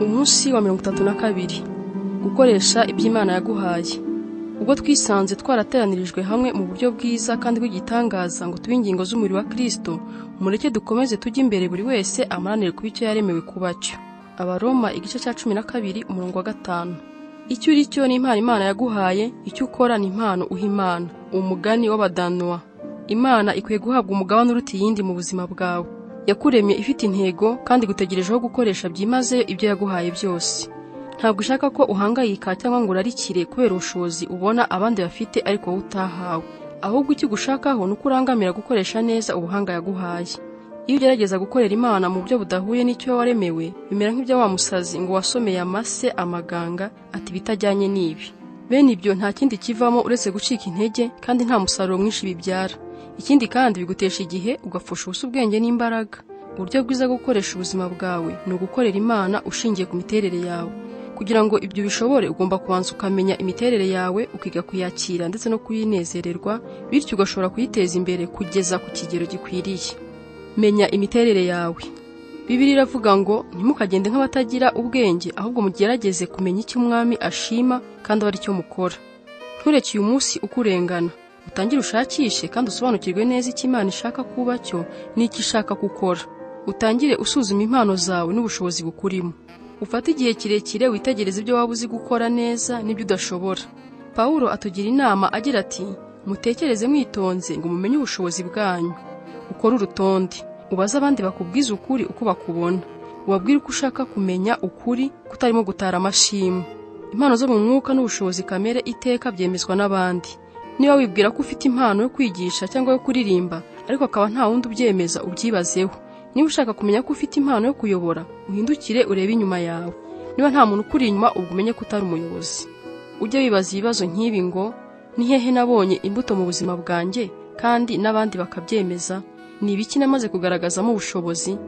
Umunsi wa 32 gukoresha iby'Imana yaguhaye. Ubwo twisanze twarateranirijwe hamwe mu buryo bwiza kandi bw'igitangaza ngo tube ingingo z'umubiri wa Kristo, mureke dukomeze tujye imbere buri wese amaranire kuba icyo yaremewe kuba cyo. Abaroma igice cya 12 umurongo wa 5. Icyo uri cyo ni impano Imana yaguhaye, icyo ukora ni impano uha Imana. Umugani w'Abadanwa. Imana ikwiye guhabwa umugabane uruta iyindi mu buzima bwawe. Yakuremye ifite intego kandi gutegerejeho gukoresha byimazeyo ibyo yaguhaye byose. Ntabwo ushaka ko uhangayika cyangwa ngo urarikire kubera ubushobozi ubona abandi bafite ariko wowe utahawe. Ahubwo icyo gushakaho ni uko urangamira gukoresha neza ubuhanga yaguhaye. Iyo ugerageza gukorera Imana mu buryo budahuye n'icyo waremewe, bimera nk'ibyo wa musazi ngo wasomeye amase amaganga ati bitajyanye n'ibi. Bene ibyo nta kindi kivamo uretse gucika intege kandi nta musaruro mwinshi bibyara. Ikindi kandi bigutesha igihe ugapfusha ubusa ubwenge n'imbaraga. Uburyo bwiza bwo gukoresha ubuzima bwawe ni ugukorera Imana ushingiye ku miterere yawe. Kugira ngo ibyo bishobore ugomba kubanza ukamenya imiterere yawe, ukiga kuyakira ndetse no kuyinezererwa, bityo ugashobora kuyiteza imbere kugeza ku kigero gikwiriye. Menya imiterere yawe. Bibiliya iravuga ngo ntimukagende nk'abatagira ubwenge, ahubwo mugerageze kumenya icyo Umwami ashima kandi ari cyo mukora. Ntureke uyu munsi ukurengana. Utangire ushakishe kandi usobanukirwe neza icyo Imana ishaka kuba cyo n'icyo ishaka gukora. Utangire usuzuma impano zawe n'ubushobozi bukurimo. Ufate igihe kirekire witegereze ibyo waba uzi gukora neza n'ibyo udashobora. Pawulo atugira inama agira ati, mutekereze mwitonze ngo mumenye ubushobozi bwanyu. Ukore urutonde. Ubaze abandi bakubwiza ukuri uko bakubona. Ubabwire uko ushaka kumenya ukuri kutarimo gutara amashimwe. Impano zo mu mwuka n'ubushobozi kamere iteka byemezwa n'abandi. Niba wibwira ko ufite impano yo kwigisha cyangwa yo kuririmba, ariko akaba nta wundi ubyemeza, ubyibazeho. Niba ushaka kumenya ko ufite impano yo kuyobora, uhindukire urebe inyuma yawe. Niba nta muntu ukuri inyuma, ubwo umenye ko utari umuyobozi. Ujye wibaza ibibazo nk'ibi ngo, ni hehe nabonye imbuto mu buzima bwanjye kandi n'abandi bakabyemeza? Ni ibiki namaze kugaragazamo ubushobozi?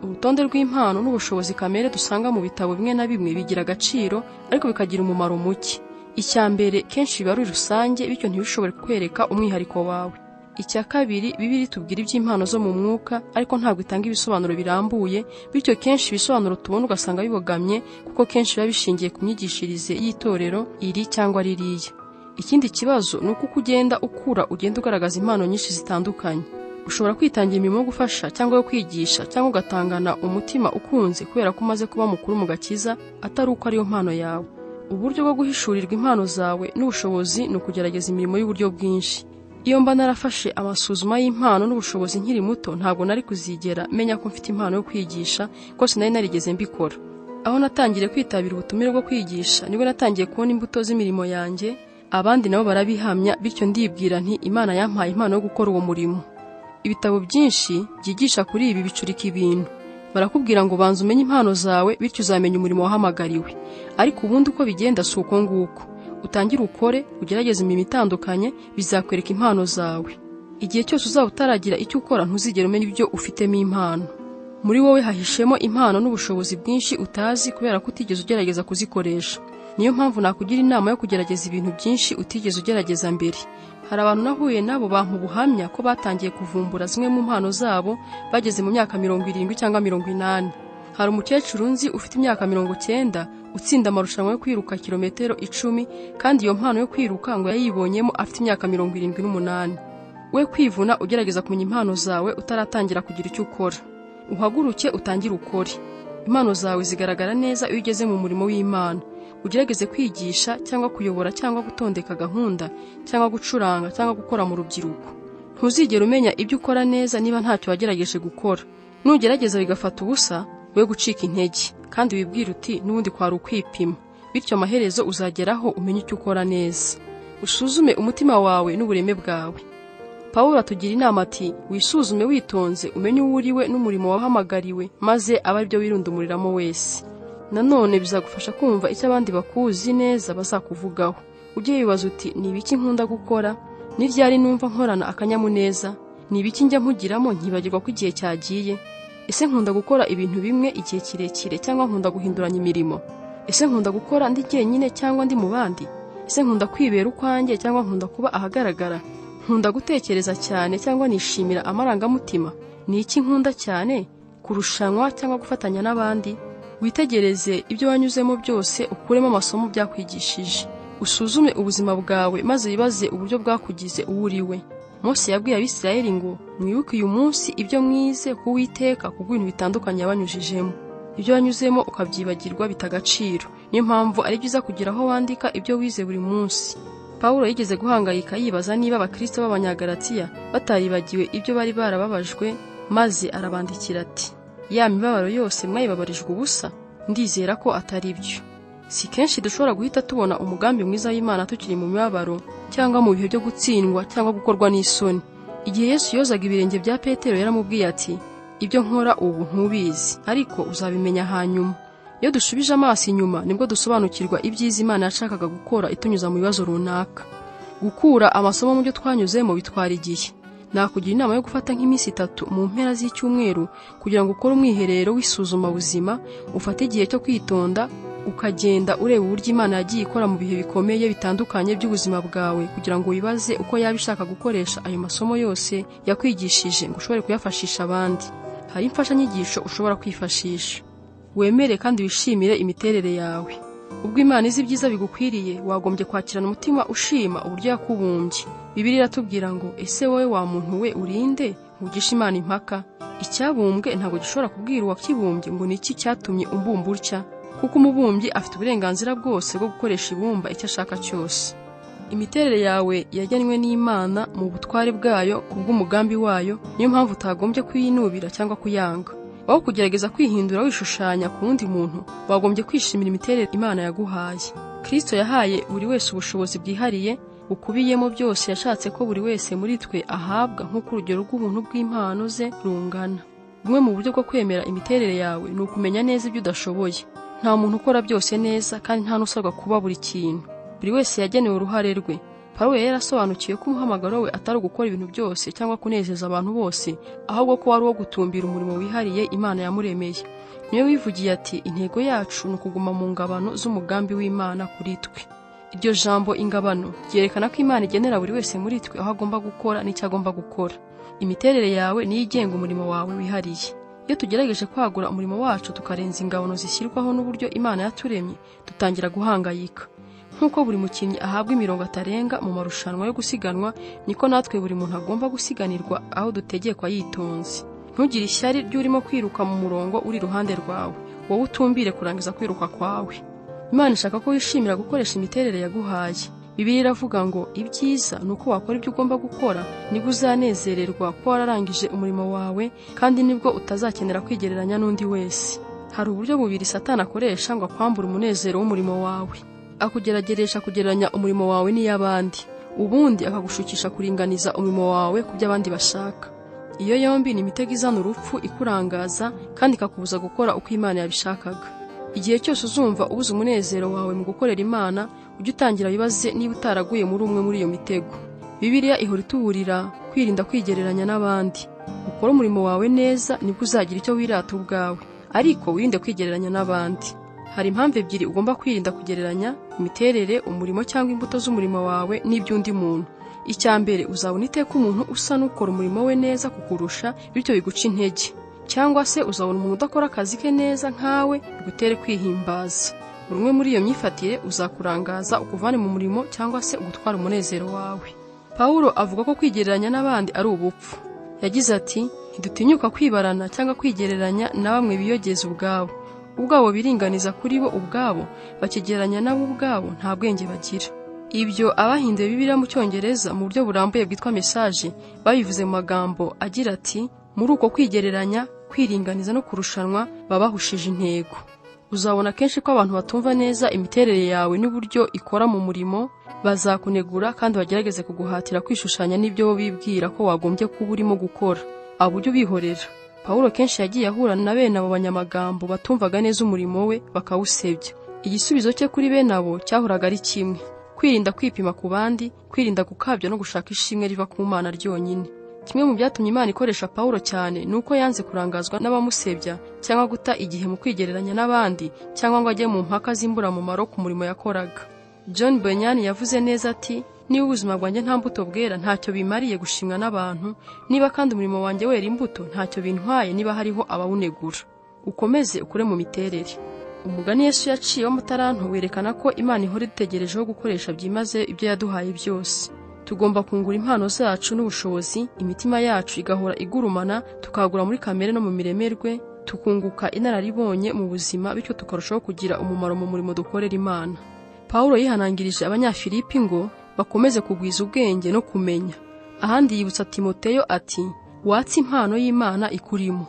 Urutonde rw'impano n'ubushobozi kamere dusanga mu bitabo bimwe na bimwe bigira agaciro ariko bikagira umumaro muke. Icya mbere kenshi biba ari rusange, bityo ntibishobore kukwereka umwihariko wawe. Icya kabiri, Bibiliya itubwira iby'impano zo mu mwuka ariko ntabwo itanga ibisobanuro birambuye, bityo kenshi ibisobanuro tubona ugasanga bibogamye kuko kenshi biba bishingiye ku myigishirize y'itorero iri cyangwa ririya. Ikindi kibazo ni uko ugenda ukura ugenda ugaragaza impano nyinshi zitandukanye. Ushobora kwitangira imirimo yo gufasha cyangwa yo kwigisha cyangwa ugatangana umutima ukunze kubera ko umaze kuba mukuru mu gakiza atari uko ariyo mpano yawe. Uburyo bwo guhishurirwa impano zawe n'ubushobozi ni ukugerageza imirimo y'uburyo bwinshi. Iyo mba narafashe amasuzuma y'impano n'ubushobozi nkiri muto, ntabwo nari kuzigera menya ko mfite impano yo kwigisha, ko sinari narigeze mbikora. Aho natangiriye kwitabira ubutumire bwo kwigisha, nibwo natangiye kubona imbuto z'imirimo yanjye, abandi nabo barabihamya, bityo ndibwira nti Imana yampaye impano yo gukora uwo murimo. Ibitabo byinshi byigisha kuri ibi bicurika ibintu. Barakubwira ngo banza umenye impano zawe, bityo uzamenya umurimo wahamagariwe. Ariko ubundi uko bigenda si uko nguko. Utangire ukore, ugerageze imirimo itandukanye, bizakwereka impano zawe. Igihe cyose uzaba utaragira icyo ukora, ntuzigera umenya ibyo ufitemo impano. Muri wowe hahishemo impano n'ubushobozi bwinshi utazi kubera ko utigeze ugerageza kuzikoresha. Niyo mpamvu nakugira inama yo kugerageza ibintu byinshi utigeze ugerageza mbere. Hari abantu nahuye nabo bampa ubuhamya ko batangiye kuvumbura zimwe mu mpano zabo bageze mu myaka 70 cyangwa 80. Hari umukecuru nzi ufite imyaka 90 utsinda amarushanwa yo kwiruka kilometero 10 kandi iyo mpano yo kwiruka ngo yayibonyemo afite imyaka 78. We kwivuna ugerageza kumenya impano zawe utaratangira kugira icyo ukora. Uhaguruke utangire ukore. Impano zawe zigaragara neza iyo ugeze mu murimo w'Imana. Ugerageze kwigisha cyangwa kuyobora cyangwa gutondeka gahunda cyangwa gucuranga cyangwa gukora mu rubyiruko. Ntuzigera umenya ibyo ukora neza niba ntacyo wagerageje gukora. Nugerageza bigafata ubusa, we gucika intege kandi wibwira uti n'ubundi kwari ukwipima. Bityo amaherezo uzageraho umenye icyo ukora neza. Usuzume umutima wawe n'ubureme bwawe. Pawulo atugira inama ati, wisuzume witonze umenye uwo uriwe n'umurimo wahamagariwe, maze aba ari byo wirundumuriramo wese. Nanone bizagufasha kumva icyo abandi bakuzi neza bazakuvugaho. Ujye wibaza uti, ni ibiki nkunda gukora? Ni ryari numva nkorana akanyamuneza? Ni ibiki njya mpugiramo nkibagirwa ko igihe cyagiye? Ese nkunda gukora ibintu bimwe igihe kirekire cyangwa nkunda guhinduranya imirimo? Ese nkunda gukora ndi jyenyine cyangwa ndi mu bandi? Ese nkunda kwibera ukwanjye cyangwa nkunda kuba ahagaragara? Nkunda gutekereza cyane cyangwa nishimira amarangamutima? Ni iki nkunda cyane? Kurushanwa cyangwa gufatanya n'abandi? Witegereze ibyo wanyuzemo byose, ukuremo amasomo byakwigishije. Usuzume ubuzima bwawe maze wibaze uburyo bwakugize uwo uriwe. Mose yabwiye Abisirayeli ngo mwibuke uyu munsi ibyo mwize ku Uwiteka kubw'ibintu bitandukanye yabanyujijemo. Ibyo wanyuzemo ukabyibagirwa bitagaciro. Niyo mpamvu ari byiza kugira aho wandika ibyo wize buri munsi. Pawulo yigeze guhangayika yibaza niba abakristo b'Abanyagalatiya bataribagiwe ibyo bari barababajwe, maze arabandikira ati: ya mibabaro yose mwayibabarijwe ubusa? Ndizera ko atari byo. Si kenshi dushobora guhita tubona umugambi mwiza w'Imana tukiri mu mibabaro cyangwa mu bihe byo gutsindwa cyangwa gukorwa n'isoni. Igihe Yesu yozaga ibirenge bya Petero yaramubwiye ati: ibyo nkora ubu ntubizi, ariko uzabimenya hanyuma. Iyo dushubije amaso inyuma nibwo dusobanukirwa ibyiza Imana yashakaga gukora itunyuza mu bibazo runaka. Gukura amasomo mu byo twanyuzemo bitwara igihe. Nakugira inama yo gufata nk'iminsi 3 mu mpera z'icyumweru kugira ngo ukore umwiherero w'isuzuma buzima, ufate igihe cyo kwitonda, ukagenda ureba uburyo Imana yagiye ikora mu bihe bikomeye bitandukanye by'ubuzima bwawe, kugira ngo wibaze uko yabishaka gukoresha ayo masomo yose yakwigishije ngo ushobore kuyafashisha abandi. Hari imfashanyigisho ushobora kwifashisha. Wemere kandi wishimire imiterere yawe. Ubwo Imana izi ibyiza bigukwiriye, wagombye kwakirana umutima ushima uburyo yakubumbye. Bibiliya iratubwira ngo ese wowe wa muntu we urinde nkugisha Imana impaka? Icyabumbwe ntabwo gishobora kubwira uwakibumbye ngo niki cyatumye umbumba utya, kuko umubumbyi afite uburenganzira bwose bwo gukoresha ibumba icyo ashaka cyose. Imiterere yawe yajyanwe n'Imana mu butware bwayo kubw'umugambi wayo, niyo mpamvu utagombye kuyinubira cyangwa kuyanga. Aho kugerageza kwihindura wishushanya ku wundi muntu, wagombye kwishimira imiterere Imana yaguhaye. Kristo yahaye buri wese ubushobozi bwihariye bukubiyemo byose yashatse ko buri wese muri twe ahabwa nk'uko urugero rw'ubuntu bw'impano ze rungana. Bumwe mu buryo bwo kwemera imiterere yawe ni ukumenya neza ibyo udashoboye. Nta muntu ukora byose neza kandi nta n'usabwa kuba buri kintu. Buri wese yagenewe uruhare rwe. Pawulo yarasobanukiwe ko umuhamagaro we atari gukora ibintu byose cyangwa kunezeza abantu bose, ahubwo ko wari uwo gutumbira umurimo wihariye Imana yamuremeye. Niyo wivugiye ati intego yacu ni ukuguma mu ngabano z'umugambi w'Imana kuri twe. Iryo jambo ingabano ryerekana ko Imana igenera buri wese muri twe aho agomba gukora n'icyo agomba gukora. Imiterere yawe niyo igenga umurimo wawe wihariye. Iyo tugerageje kwagura umurimo wacu tukarenza ingabano zishyirwaho n'uburyo Imana yaturemye, dutangira guhangayika. Nk'uko buri mukinnyi ahabwa imirongo atarenga mu marushanwa yo gusiganwa, niko natwe buri muntu agomba gusiganirwa aho dutegekwa yitonze. Ntugire ishyari ry'urimo kwiruka mu murongo uri iruhande rwawe, wowe utumbire kurangiza kwiruka kwawe. Imana ishaka ko wishimira gukoresha imiterere yaguhaye. Bibiliya iravuga ngo ibyiza ni uko wakora ibyo ugomba gukora, nibwo uzanezererwa ko wararangije umurimo wawe, kandi nibwo utazakenera kwigereranya n'undi wese. Hari uburyo bubiri Satani akoresha ngo akwambure umunezero w'umurimo wawe. Akugerageresha kugereranya umurimo wawe n'iy'abandi, ubundi akagushukisha kuringaniza umurimo wawe ku by'abandi bashaka. Iyo yombi ni imitego izana urupfu ikurangaza kandi ikakubuza gukora uko Imana yabishakaga. Igihe cyose uzumva ubuze umunezero wawe mu gukorera Imana, ujye utangira wibaze niba utaraguye muri umwe muri iyo mitego. Bibiliya ihora ituburira kwirinda kwigereranya n'abandi. Ukora umurimo wawe neza nibwo uzagira icyo wirata ubwawe, ariko wirinde kwigereranya n'abandi. Hari impamvu ebyiri ugomba kwirinda kugereranya: imiterere, umurimo cyangwa imbuto z'umurimo wawe n'iby'undi muntu. Icya mbere, uzabona iteka umuntu usa n'ukora umurimo we neza kukurusha, bityo biguca intege. Cyangwa se uzabona umuntu udakora akazi ke neza nkawe, bigutere kwihimbaza. Buri umwe muri iyo myifatire uzakurangaza, ukuvane mu murimo cyangwa se ugutwara umunezero wawe. Pawulo avuga ko kwigereranya n'abandi ari ubupfu. Yagize ati: ntidutinyuka kwibarana cyangwa kwigereranya na bamwe biyogeza ubwabo. Ubwabo biringaniza kuri bo ubwabo, bakigereranya nabo ubwabo nta bwenge bagira. Ibyo abahinduye Bibiliya mu Cyongereza mu buryo burambuye bwitwa message babivuze mu magambo agira ati: muri uko kwigereranya, kwiringaniza no kurushanwa baba bahushije intego. Uzabona kenshi ko abantu batumva neza imiterere yawe n'uburyo ikora mu murimo, bazakunegura kandi bagerageze kuguhatira kwishushanya n'ibyo bo bibwira ko wagombye kuba urimo gukora. Abo ujye ubihorera. Pawulo kenshi yagiye ahura na bene abo banyamagambo batumvaga neza umurimo we bakawusebya. Igisubizo cye kuri bene abo cyahoraga ari kimwe: kwirinda kwipima ku bandi, kwirinda gukabya no gushaka ishimwe riva ku Mana ryonyine. Kimwe mu byatumye Imana ikoresha Pawulo cyane ni uko yanze kurangazwa n'abamusebya cyangwa guta igihe mu kwigereranya n'abandi cyangwa ngo ajye mu mpaka z'imburamumaro ku murimo yakoraga. John Bunyan yavuze neza ati: niba ubuzima bwanjye nta mbuto bwera, ntacyo bimariye gushimwa n'abantu. Niba kandi umurimo wanjye wera imbuto, ntacyo bintwaye niba hariho abawunegura. Ukomeze ukure mu miterere. Umugani Yesu yaciye w'amataranto werekana ko Imana ihora itegerejeho gukoresha byimaze ibyo yaduhaye byose. Tugomba kungura impano zacu n'ubushobozi, imitima yacu igahora igurumana, tukagura muri kamere no mu miremerwe, tukunguka inararibonye mu buzima, bityo tukarushaho kugira umumaro mu murimo dukorera Imana. Pawulo yihanangirije Abanyafilipi ngo bakomeze kugwiza ubwenge no kumenya. Ahandi yibutsa Timoteyo ati, watse impano y'Imana ikurimo.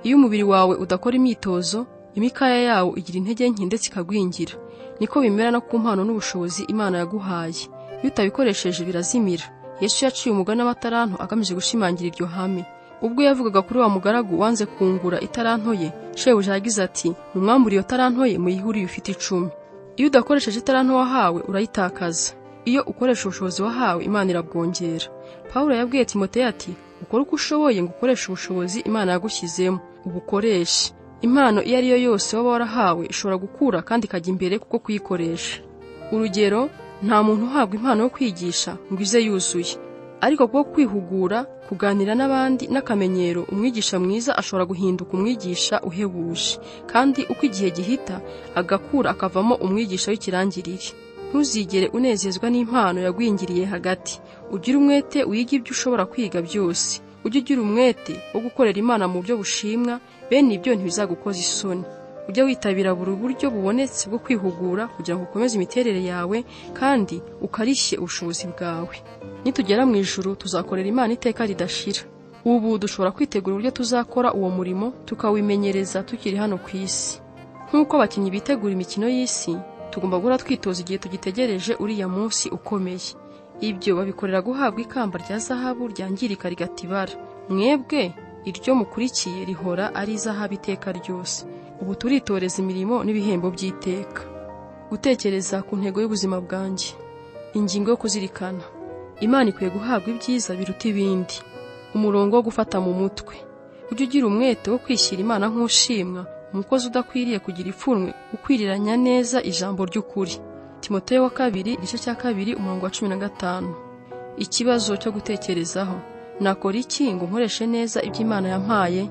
Iyo umubiri wawe udakora imyitozo, imikaya yawo igira intege nke ndetse ikagwingira. Niko bimera no ku mpano n'ubushobozi Imana yaguhaye. Iyo utabikoresheje birazimira. Yesu yaciye umugani w'amataranto agamije gushimangira iryo hame. Ubwo yavugaga kuri wa mugaragu wanze kungura itaranto ye, shebuja yagize ati, mumwambure iyo taranto ye muyihuriye ufite 10. Iyo udakoresheje itaranto wahawe urayitakaza. Iyo ukoresha ubushobozi wahawe Imana irabwongera. Pawulo yabwiye Timoteyo ati, ukora uko ushoboye ngo ukoreshe ubushobozi Imana yagushyizemo, ubukoreshe. Impano iyo ari yo yose waba warahawe ishobora gukura kandi ikajya imbere kuko kuyikoresha. Urugero, nta muntu uhabwa impano yo kwigisha ngo ize yuzuye, ariko kuko kwihugura, kuganira n'abandi n'akamenyero, umwigisha mwiza ashobora guhinduka umwigisha uhebuje, kandi uko igihe gihita agakura akavamo umwigisha w'ikirangirire. Ntuzigere unezezwa n'impano yagwingiriye hagati. Ugire umwete wiga ibyo ushobora kwiga byose. Ujye ugira umwete wo gukorera Imana mu buryo bushimwa, bene ibyo ntibizagukoza isoni. Ujye witabira buri buryo bubonetse bwo kwihugura kugira ngo ukomeze imiterere yawe kandi ukarishye ubushobozi bwawe. Nitugera mu ijuru tuzakorera Imana iteka ridashira. Ubu dushobora kwitegura uburyo tuzakora uwo murimo tukawimenyereza tukiri hano ku isi. Nk'uko abakinnyi bitegura imikino y'isi, tugomba guhora twitoza igihe tugitegereje uriya munsi ukomeye. Ibyo babikorera guhabwa ikamba rya zahabu ryangirika rigatibara. Mwebwe iryo mukurikiye rihora ari zahabu iteka ryose. Ubu turitoreza imirimo n'ibihembo by'iteka. Gutekereza ku ntego y'ubuzima bwanjye. Ingingo yo kuzirikana. Imana ikwiye guhabwa ibyiza biruta ibindi. Umurongo wo gufata mu mutwe. Ujye ugira umwete wo kwishyira Imana nk'ushimwa, umukozi udakwiriye kugira ipfunwe, ukwiriranya neza ijambo ry'ukuri. Timoteyo wa 2 igice cya 2 umurongo wa 15. Ikibazo cyo gutekerezaho. Nakora iki ngo nkoreshe neza ibyo Imana yampaye?